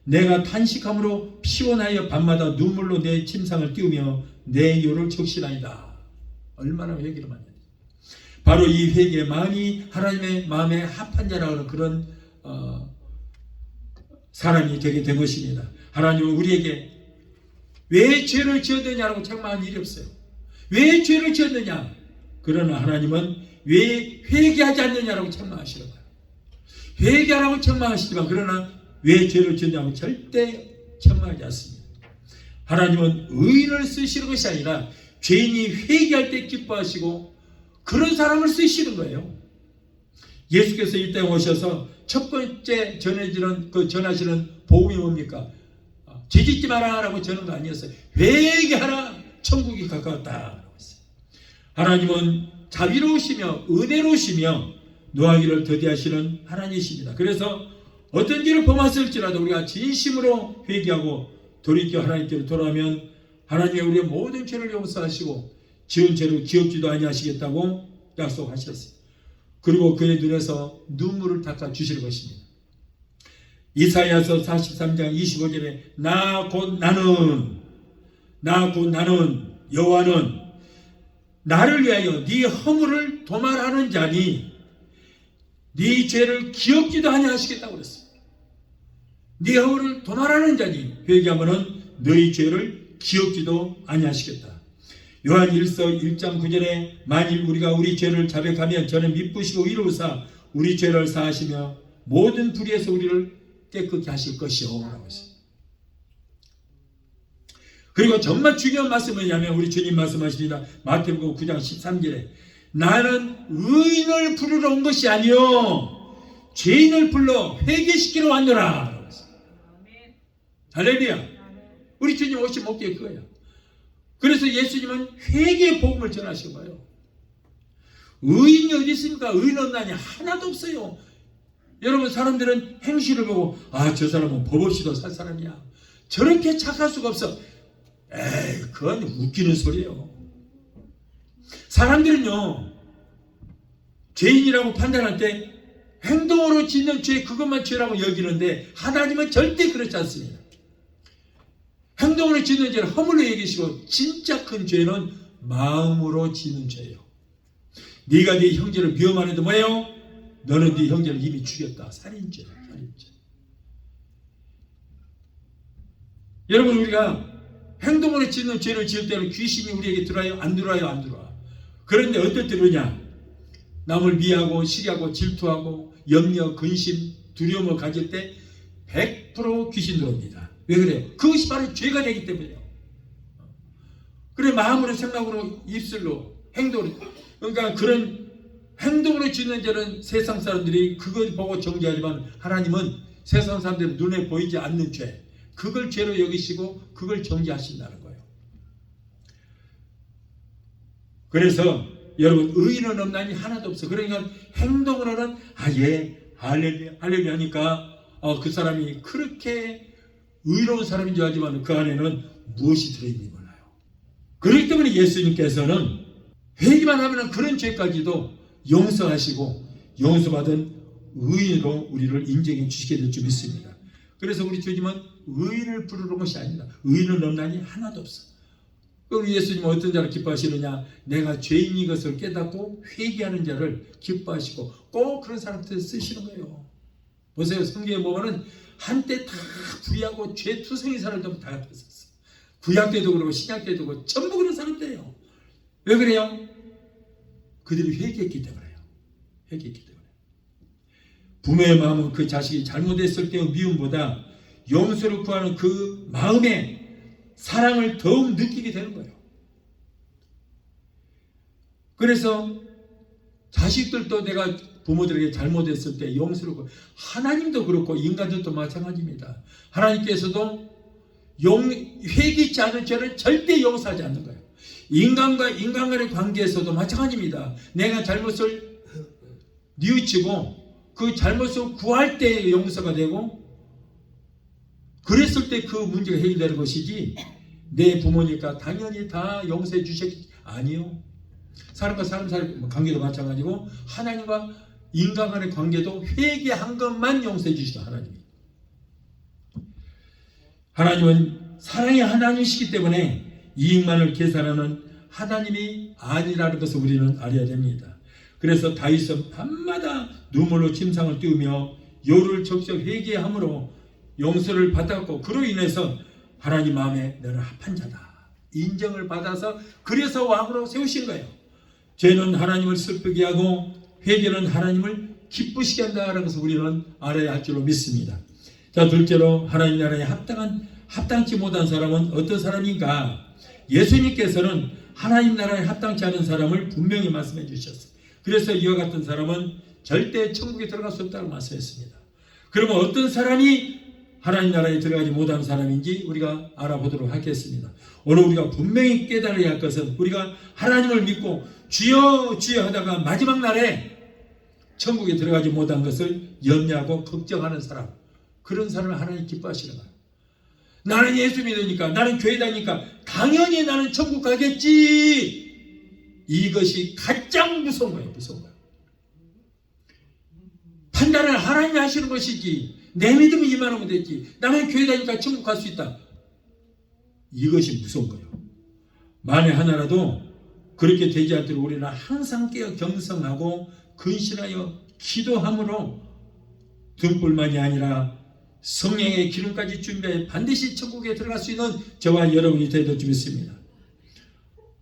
내가 탄식함으로 피곤하여 밤마다 눈물로 내 침상을 띄우며 내 요를 적시나이다. 얼마나 회개를 많이 했는지. 바로 이 회개의 마음이 하나님의 마음에 합한 자라고 하는 그런 사람이 되게 된 것입니다. 하나님은 우리에게 왜 죄를 지었느냐라고 책망한 일이 없어요. 왜 죄를 지었느냐? 그러나 하나님은 왜 회개하지 않느냐라고 책망하시는 거예요. 회개하라고 책망하시지만 그러나 왜 죄를 지었냐고 절대 책망하지 않습니다. 하나님은 의인을 쓰시는 것이 아니라 죄인이 회개할 때 기뻐하시고 그런 사람을 쓰시는 거예요. 예수께서 이 땅에 오셔서 첫 번째 전하시는 복음이 뭡니까? 죄짓지 마라 라고 전한 거 아니었어요. 회개하라 천국이 가까웠다. 하나님은 자비로우시며 은혜로우시며 노하기를 더디하시는 하나님이십니다. 그래서 어떤 죄를 범했을지라도 우리가 진심으로 회개하고 돌이켜 하나님께로 돌아오면 하나님이 우리의 모든 죄를 용서하시고 지은 죄를 기억지도 아니하시겠다고 약속하셨어요. 그리고 그의 눈에서 눈물을 닦아 주실 것입니다. 이사야서 43장 25절에 나 곧 나는 여호와는 나를 위하여 네 허물을 도말하는 자니 네 죄를 기억지도 아니하시겠다고 그랬어요. 네 허물을 도말하는 자니 회개하면은 너희 죄를 기억지도 아니하시겠다. 요한 1서 1장 9절에 만일 우리가 우리 죄를 자백하면 저는 미쁘시고 이루사 우리 죄를 사하시며 모든 불의에서 우리를 깨끗게 하실 것이요 라고 했어요. 그리고 정말 중요한 말씀은 뭐냐면 우리 주님 말씀하십니다. 마태복음 9장 13절에 나는 의인을 부르러 온 것이 아니요 죄인을 불러 회개시키러 왔노라 라고 했어요. 할렐루야. 우리 주님 오신 목적이 그거예요. 그래서 예수님은 회개의 복음을 전하신 거예요. 의인이 어디 있습니까? 의인 없나니 하나도 없어요. 여러분 사람들은 행실을 보고 저 사람은 법 없이도 살 사람이야. 저렇게 착할 수가 없어. 에이 그건 웃기는 소리예요. 사람들은요 죄인이라고 판단할 때 행동으로 짓는 죄 그것만 죄라고 여기는데 하나님은 절대 그렇지 않습니다. 행동으로 짓는 죄는 허물로 여기시고 진짜 큰 죄는 마음으로 짓는 죄예요. 네가 네 형제를 미워하는데 뭐예요? 너는 네 형제를 이미 죽였다. 살인죄. 여러분 우리가 행동으로 짓는 죄를 지을 때는 귀신이 우리에게 들어와요? 안 들어와요? 안 들어와. 그런데 어떨 때 그러냐? 남을 미워하고 시기하고 질투하고 염려, 근심, 두려움을 가질 때 100% 귀신 들어옵니다. 왜 그래요? 그것이 바로 죄가 되기 때문에요. 그래 마음으로 생각으로 입술로 행동으로 그러니까 그런 행동으로 짓는 죄는 세상 사람들이 그걸 보고 정죄하지만 하나님은 세상 사람들이 눈에 보이지 않는 죄 그걸 죄로 여기시고 그걸 정죄하신다는 거예요. 그래서 여러분 의인은 없나니 하나도 없어. 그러니까 행동으로는 예 할렐루야 하니까 그 사람이 그렇게 의로운 사람인 줄 알지만 그 안에는 무엇이 들어있는지 몰라요. 그렇기 때문에 예수님께서는 회개만 하면 그런 죄까지도 용서하시고 용서받은 의인으로 우리를 인정해 주시게 될 줄 믿습니다. 그래서 우리 주님은 의인을 부르는 것이 아닙니다. 의인은 없나니 하나도 없어. 우리 예수님은 어떤 자를 기뻐하시느냐? 내가 죄인인 것을 깨닫고 회개하는 자를 기뻐하시고 꼭 그런 사람들 쓰시는 거예요. 보세요. 성경에 보면은 한때 다 불의하고 죄투성이 사람들 다 같았었어. 구약 때도 그러고 신약 때도 그러고 전부 그런 사람들이에요. 왜 그래요? 그들이 회개했기 때문에요. 회개했기 때문에. 부모의 마음은 그 자식이 잘못했을 때의 미움보다 용서를 구하는 그 마음의 사랑을 더욱 느끼게 되는 거예요. 그래서 자식들도 내가 부모들에게 잘못했을 때 용서를 하고, 하나님도 그렇고 인간들도 마찬가지입니다. 하나님께서도 회개치 않은 죄를 절대 용서하지 않는 거예요. 인간과 인간 간의 관계에서도 마찬가지입니다. 내가 잘못을 뉘우치고 그 잘못을 구할 때 용서가 되고, 그랬을 때 그 문제가 해결되는 것이지, 내 부모니까 당연히 다 용서해 주셨겠지. 아니요. 사람과 사람 사이 관계도 마찬가지고, 하나님과 인간 간의 관계도 회개한 것만 용서해 주시다. 하나님은 사랑의 하나님이시기 때문에 이익만을 계산하는 하나님이 아니라는 것을 우리는 알아야 됩니다. 그래서 다윗은 밤마다 눈물로 침상을 띄우며 요를 적셔 회개함으로 용서를 받았고, 그로 인해서 하나님 마음에 너는 합한 자다 인정을 받아서 그래서 왕으로 세우신 거예요. 죄는 하나님을 슬프게 하고 회개는 하나님을 기쁘시게 한다는 것을 우리는 알아야 할 줄로 믿습니다. 자, 둘째로 하나님 나라에 합당치 못한 사람은 어떤 사람인가? 예수님께서는 하나님 나라에 합당치 않은 사람을 분명히 말씀해 주셨어요. 그래서 이와 같은 사람은 절대 천국에 들어갈 수 없다고 말씀했습니다. 그러면 어떤 사람이 하나님 나라에 들어가지 못한 사람인지 우리가 알아보도록 하겠습니다. 오늘 우리가 분명히 깨달아야 할 것은, 우리가 하나님을 믿고 주여 주여 하다가 마지막 날에 천국에 들어가지 못한 것을 염려하고 걱정하는 사람, 그런 사람을 하나님 기뻐하시는 거예요. 나는 예수 믿으니까, 나는 교회 다니니까 당연히 나는 천국 가겠지. 이것이 가장 무서운 거예요. 무서운 거예요. 판단을 하나님이 하시는 것이지, 내 믿음이 이만하면 됐지, 나는 교회 다니니까 천국 갈 수 있다. 이것이 무서운 거예요. 만에 하나라도 그렇게 되지 않도록 우리는 항상 깨어 경성하고 근신하여 기도함으로 등불만이 아니라 성령의 기름까지 준비해 반드시 천국에 들어갈 수 있는 저와 여러분이 되도록 좀 있습니다.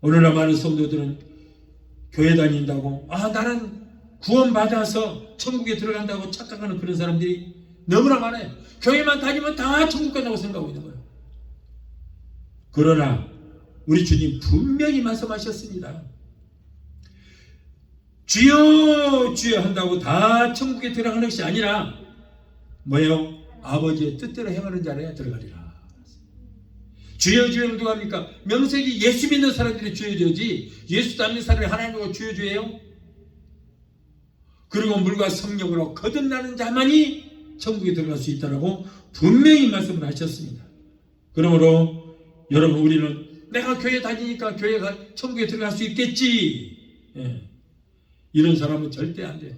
오늘날 많은 성도들은 교회 다닌다고, 나는 구원받아서 천국에 들어간다고 착각하는 그런 사람들이 너무나 많아요. 교회만 다니면 다 천국 간다고 생각하고 있는 거예요. 그러나 우리 주님 분명히 말씀하셨습니다. 주여 주여 한다고 다 천국에 들어가는 것이 아니라 뭐예요? 아버지의 뜻대로 행하는 자라야 들어가리라. 주여 주여 누가 합니까? 명색이 예수 믿는 사람들이 주여 주여지, 예수 안 믿는 사람이 하나님과 주여 주여예요? 그리고 물과 성령으로 거듭나는 자만이 천국에 들어갈 수 있다라고 분명히 말씀을 하셨습니다. 그러므로 여러분, 우리는 내가 교회 다니니까 교회가 천국에 들어갈 수 있겠지, 이런 사람은 절대 안 돼요.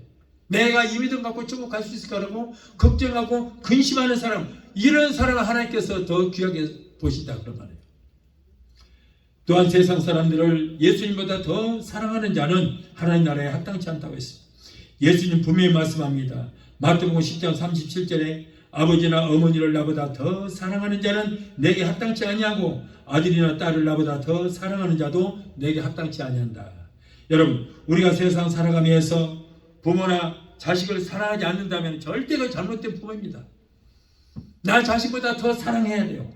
내가 이 믿음 갖고 천국 갈 수 있을까라고 걱정하고 근심하는 사람, 이런 사람을 하나님께서 더 귀하게 보시다 그런 말이에요. 또한 세상 사람들을 예수님보다 더 사랑하는 자는 하나님 나라에 합당치 않다고 했습니다. 예수님 분명히 말씀합니다. 마태복음 10장 37절에 아버지나 어머니를 나보다 더 사랑하는 자는 내게 합당치 아니하고 아들이나 딸을 나보다 더 사랑하는 자도 내게 합당치 아니한다. 여러분, 우리가 세상 살아가면서 부모나 자식을 사랑하지 않는다면 절대 그 잘못된 부모입니다. 나 자식보다 더 사랑해야 돼요.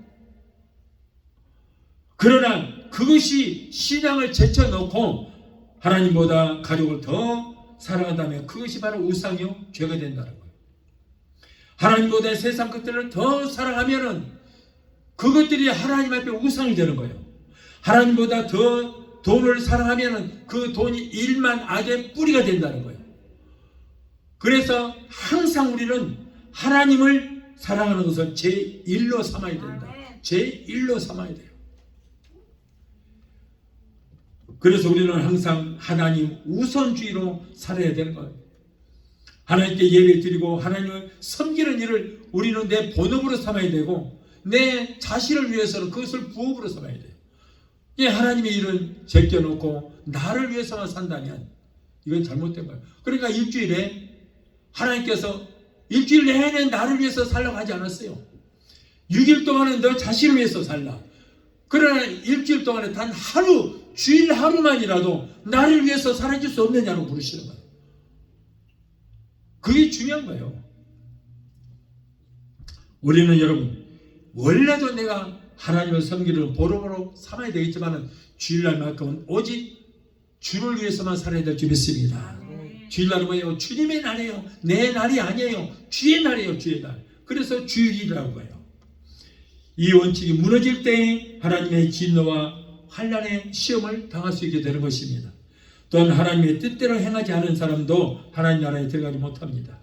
그러나 그것이 신앙을 제쳐놓고 하나님보다 가족을 더 사랑한다면 그것이 바로 우상이요 죄가 된다는 거예요. 하나님보다 세상 것들을 더 사랑하면은 그것들이 하나님 앞에 우상이 되는 거예요. 하나님보다 더 돈을 사랑하면은 그 돈이 일만 악의 뿌리가 된다는 거예요. 그래서 항상 우리는 하나님을 사랑하는 것을 제1로 삼아야 된다. 제1로 삼아야 돼요. 그래서 우리는 항상 하나님 우선주의로 살아야 되는 거예요. 하나님께 예배 드리고 하나님을 섬기는 일을 우리는 내 본업으로 삼아야 되고, 내 자신을 위해서는 그것을 부업으로 삼아야 돼요. 하나님의 일은 제껴놓고 나를 위해서만 산다면 이건 잘못된 거예요. 그러니까 일주일에 하나님께서 일주일 내내 나를 위해서 살라고 하지 않았어요. 6일 동안은 너 자신을 위해서 살라. 그러나 일주일 동안에 단 하루, 주일 하루만이라도 나를 위해서 살아줄 수 없느냐고 부르시는 거예요. 그게 중요한 거예요. 우리는 여러분, 원래도 내가 하나님을 섬기는 보름으로 삼아야 되겠지만 주일날만큼은 오직 주를 위해서만 살아야 될 줄 믿습니다. 주일날은 뭐예요? 주님의 날이에요. 내 날이 아니에요. 주의 날이에요. 주의 날. 그래서 주일이라고 해요. 이 원칙이 무너질 때 하나님의 진노와 환난의 시험을 당할 수 있게 되는 것입니다. 또한 하나님의 뜻대로 행하지 않은 사람도 하나님 나라에 들어가지 못합니다.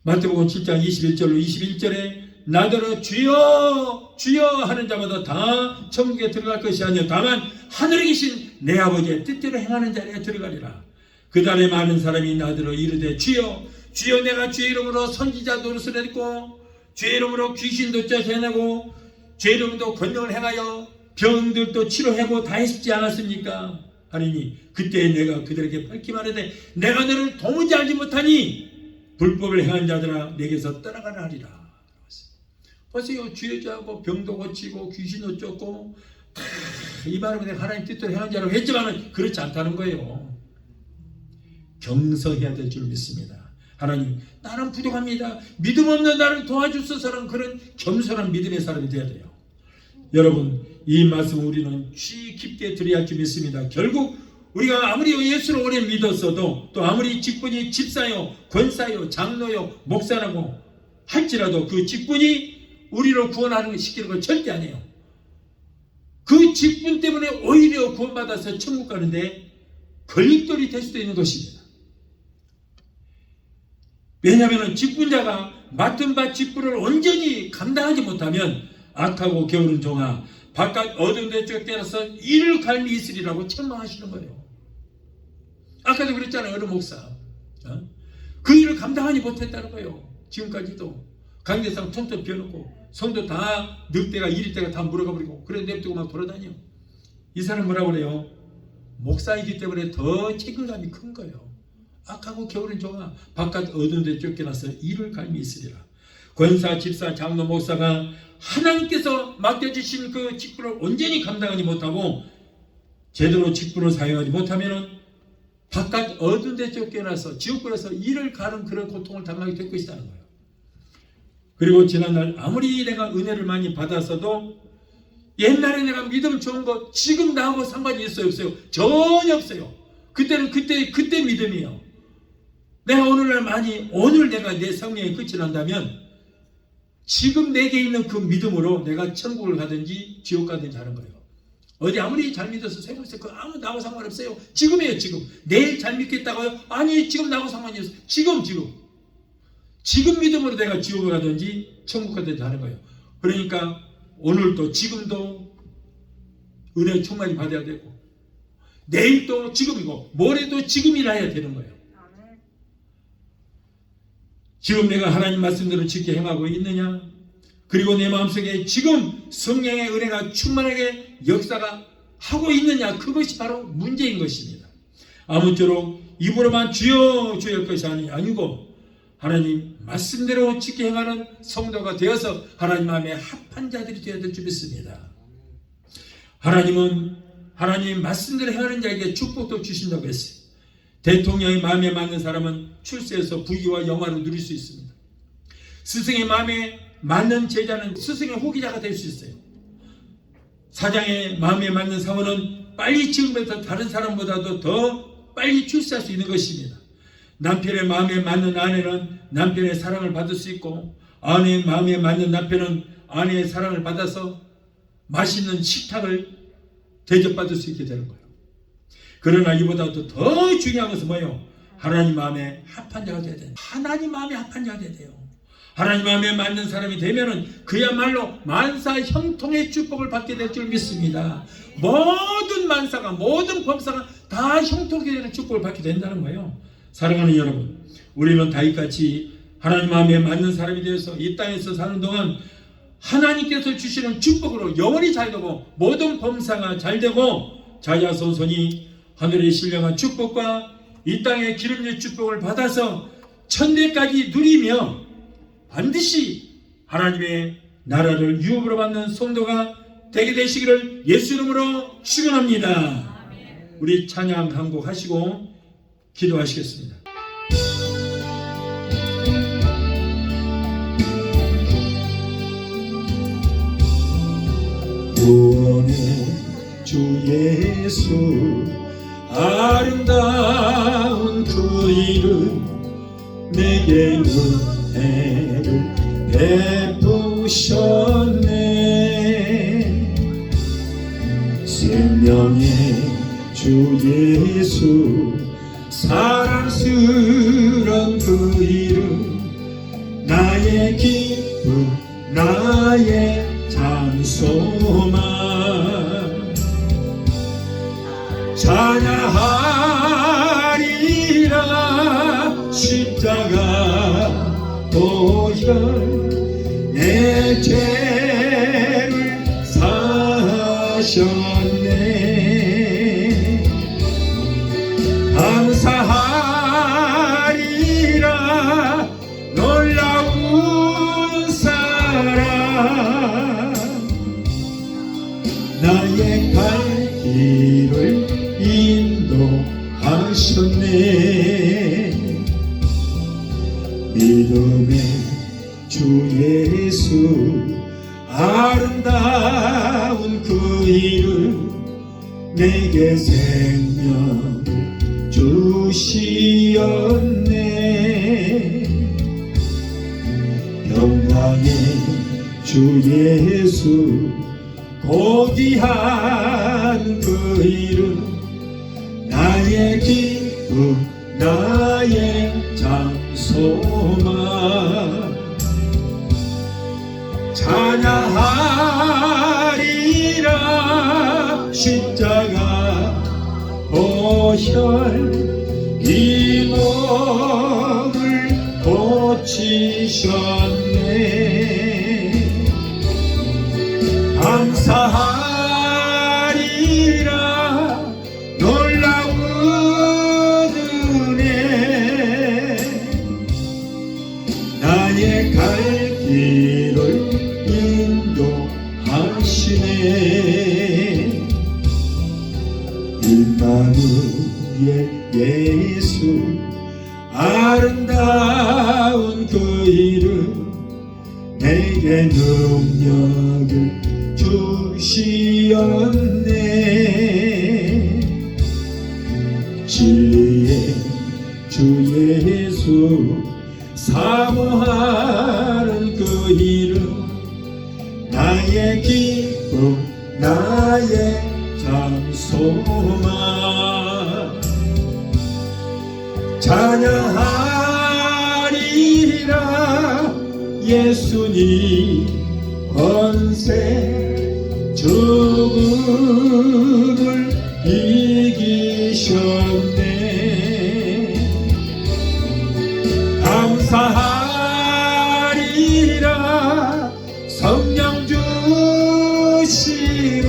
마태복음 7장 21절로 21절에 나더러 주여 주여 하는 자마다 다 천국에 들어갈 것이 아니요 다만 하늘에 계신 내 아버지의 뜻대로 행하는 자리에 들어가리라. 그날에 많은 사람이 나더러 이르되 주여 주여 내가 주의 이름으로 선지자 노릇을 했고 주의 이름으로 귀신도 쫓아내고 주의 이름으로 권능을 행하여 병들도 치료하고 다 했지 않았습니까? 하리니 그때 내가 그들에게 밝히 말하되 내가 너를 도무지 알지 못하니 불법을 행한 자들아 내게서 떠나가라 하리라. 보세요. 주여자하고 병도 고치고 귀신도 쫓고 이 말은 내가 하나님 뜻대로 행한 자라고 했지만 그렇지 않다는 거예요. 경성해야 될 줄 믿습니다. 하나님 나는 부족합니다. 믿음 없는 나를 도와주소서라는 그런 겸손한 믿음의 사람이 되어야 돼요. 여러분 이 말씀 우리는 주의 깊게 들어야 할 줄 믿습니다. 결국 우리가 아무리 예수를 오래 믿었어도 또 아무리 직분이 집사요 권사요 장로요 목사라고 할지라도 그 직분이 우리를 구원하는 시키는 건 절대 아니에요. 그 직분 때문에 오히려 구원받아서 천국 가는데 걸림돌이 될 수도 있는 것입니다. 왜냐하면 직분자가 맡은 바 직분을 온전히 감당하지 못하면 악하고 게으른 종아 바깥 어두운 데 쫓겨나서 이를 갈미 있으리라고 책망하시는 거예요. 아까도 그랬잖아요. 어느 목사 그 일을 감당하지 못했다는 거예요. 지금까지도 강대상 tonton 비워놓고 성도 다 늑대가 이리 때가 다 물어가 버리고 그래 냅두고 막 돌아다녀. 이 사람 뭐라고 그래요? 목사이기 때문에 더 책임감이 큰 거예요. 악하고 게으른 종아 바깥 어두운 데 쫓겨나서 이를 갈미 있으리라. 권사, 집사, 장로, 목사가 하나님께서 맡겨주신 그 직분을 온전히 감당하지 못하고 제대로 직분을 사용하지 못하면 바깥 어두운 데 쫓겨나서 지옥불에서 이를 가는 그런 고통을 당하게 될 것이라는 거예요. 그리고 지난날 아무리 내가 은혜를 많이 받았어도 옛날에 내가 믿음 좋은 거 지금 나하고 상관이 있어요? 없어요? 전혀 없어요. 그때는 그때 믿음이에요. 내가 오늘 내가 내 생명이 끝이 난다면 지금 내게 있는 그 믿음으로 내가 천국을 가든지 지옥 가든지 하는 거예요. 어디 아무리 잘 믿어서 세상에서 그 아무 나하고 상관없어요. 지금이에요. 지금. 내일 잘 믿겠다고요? 아니 지금 나하고 상관이 없어요. 지금 믿음으로 내가 지옥을 가든지 천국 가든지 하는 거예요. 그러니까 오늘도 지금도 은혜 충만히 받아야 되고 내일도 지금이고 모레도 지금이라 해야 되는 거예요. 지금 내가 하나님 말씀대로 지켜 행하고 있느냐? 그리고 내 마음속에 지금 성령의 은혜가 충만하게 역사가 하고 있느냐? 그것이 바로 문제인 것입니다. 아무쪼록 입으로만 주여 주여 할 것이 아니고 하나님 말씀대로 지켜 행하는 성도가 되어서 하나님 마음에 합한 자들이 되어야 될 줄 믿습니다. 하나님은 하나님 말씀대로 행하는 자에게 축복도 주신다고 했어요. 대통령의 마음에 맞는 사람은 출세해서 부귀와 영화를 누릴 수 있습니다. 스승의 마음에 맞는 제자는 스승의 후기자가 될 수 있어요. 사장의 마음에 맞는 사원은 빨리 지금부터 다른 사람보다도 더 빨리 출세할 수 있는 것입니다. 남편의 마음에 맞는 아내는 남편의 사랑을 받을 수 있고 아내의 마음에 맞는 남편은 아내의 사랑을 받아서 맛있는 식탁을 대접받을 수 있게 되는 거예요. 그러나 이보다도 더 중요한 것은 뭐예요? 하나님 마음에 합한 자가 돼야 돼요. 하나님 마음에 합한 자가 돼야 돼요. 하나님 마음에 맞는 사람이 되면은 그야말로 만사 형통의 축복을 받게 될 줄 믿습니다. 모든 만사가 모든 범사가 다 형통하게 되는 축복을 받게 된다는 거예요. 사랑하는 여러분, 우리는 다윗같이 하나님 마음에 맞는 사람이 되어서 이 땅에서 사는 동안 하나님께서 주시는 축복으로 영원히 잘 되고 모든 범사가 잘 되고 자자손손이 하늘의 신령한 축복과 이 땅의 기름진 축복을 받아서 천대까지 누리며 반드시 하나님의 나라를 유업으로 받는 성도가 되게 되시기를 예수 이름으로 축원합니다. 우리 찬양 한 곡 하시고 기도하시겠습니다. 구원의 주 예수 아름다운 그 이름 내게 은혜를 베푸셨네. 생명의 주 예수 사랑스런 그 이름 나의 기쁨 나의 장소만 찬양하리라. 십자가 보혈 내 죄를 사하셨네. 감사하리라. 놀라운 사랑 나의 갈 길을 인도하셨네. 믿음의 주 예수 아름다운 그 이름 내게 생명을 주시었네. 영광의 주 예수 고귀한 그 이름 나의 기쁨 나의 장소만 찬양하리라. 십자가 보혈 이 몸을 고치셨네. 감사하리라. 놀라운 은혜 나의 갈 길을 인도하시네. 임마누엘 예수 아름다운 그 이름 내게 능력을 주시었네. 진리의 주 예수 사모하는 그 이름 나의 기쁨 나의 장소만 찬양하리라. 예수님 권세 죽음을 이기셨네. 감사하리라. 성령 주시는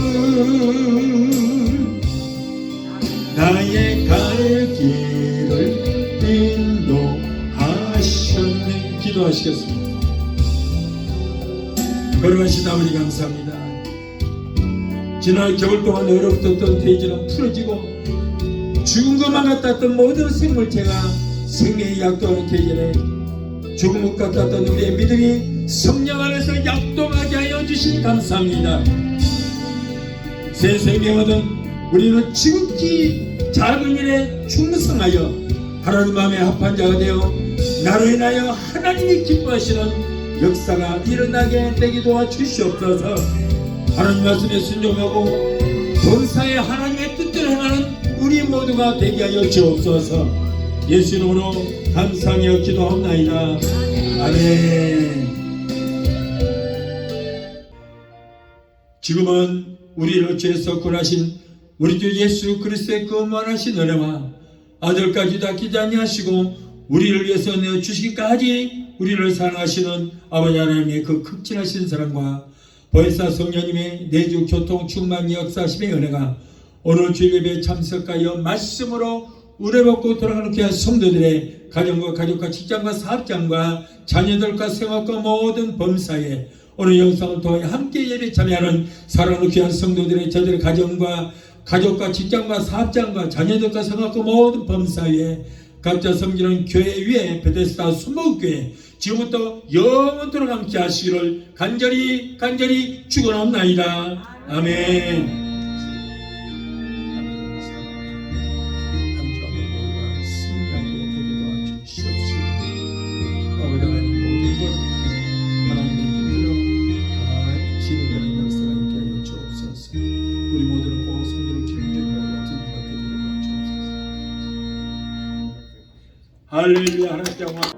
나의 갈 길을 인도하셨네. 기도하시겠습니다. 걸어가신 아버지 감사합니다. 지난 겨울 동안 어렵던 돼지는 풀어지고 죽은 것만 같았던 모든 생물체가 생명의 약도하는 계절에 죽은 것 같았던 우리의 믿음이 성령 안에서 약동하게 하여 주시니 감사합니다. 새 생명 얻은 우리는 지극히 작은 일에 충성하여 하나님 마음에 합한 자가 되어 나로 인하여 하나님이 기뻐하시는 역사가 일어나게 되게 도와주시옵소서. 하나님 말씀에 순종하고 본사에 하나님의 뜻대로 행하는 우리 모두가 되게 하여 주옵소서. 예수 이름으로 감사하며 기도하옵나이다. 아멘. 지금은 우리를 죄에서 구원하신 우리 주 예수 그리스도의 그 무한하신 은혜와 아들까지 다 기지 아니하시고 우리를 위해서 내어주시기까지 우리를 사랑하시는 아버지 하나님의 그 극진하신 사랑과 보혜사 성령님의 내주 교통 충만 역사심의 은혜가 오늘 주일 예배에 참석하여 말씀으로 은혜 받고 돌아가는 귀한 성도들의 가정과 가족과 직장과 사업장과 자녀들과 생활과 모든 범사에 오늘 영상을 통해 함께 예배 참여하는 사랑하는 귀한 성도들의 저들의 가정과 가족과 직장과 사업장과 자녀들과 생활과 모든 범사에 각자 섬기는 교회 위에 베데스다 순복음교회 지금부터 영원토록 함께 하시기를 간절히 축원하옵나이다. 아멘. 할렐루야. 하나님께 영광.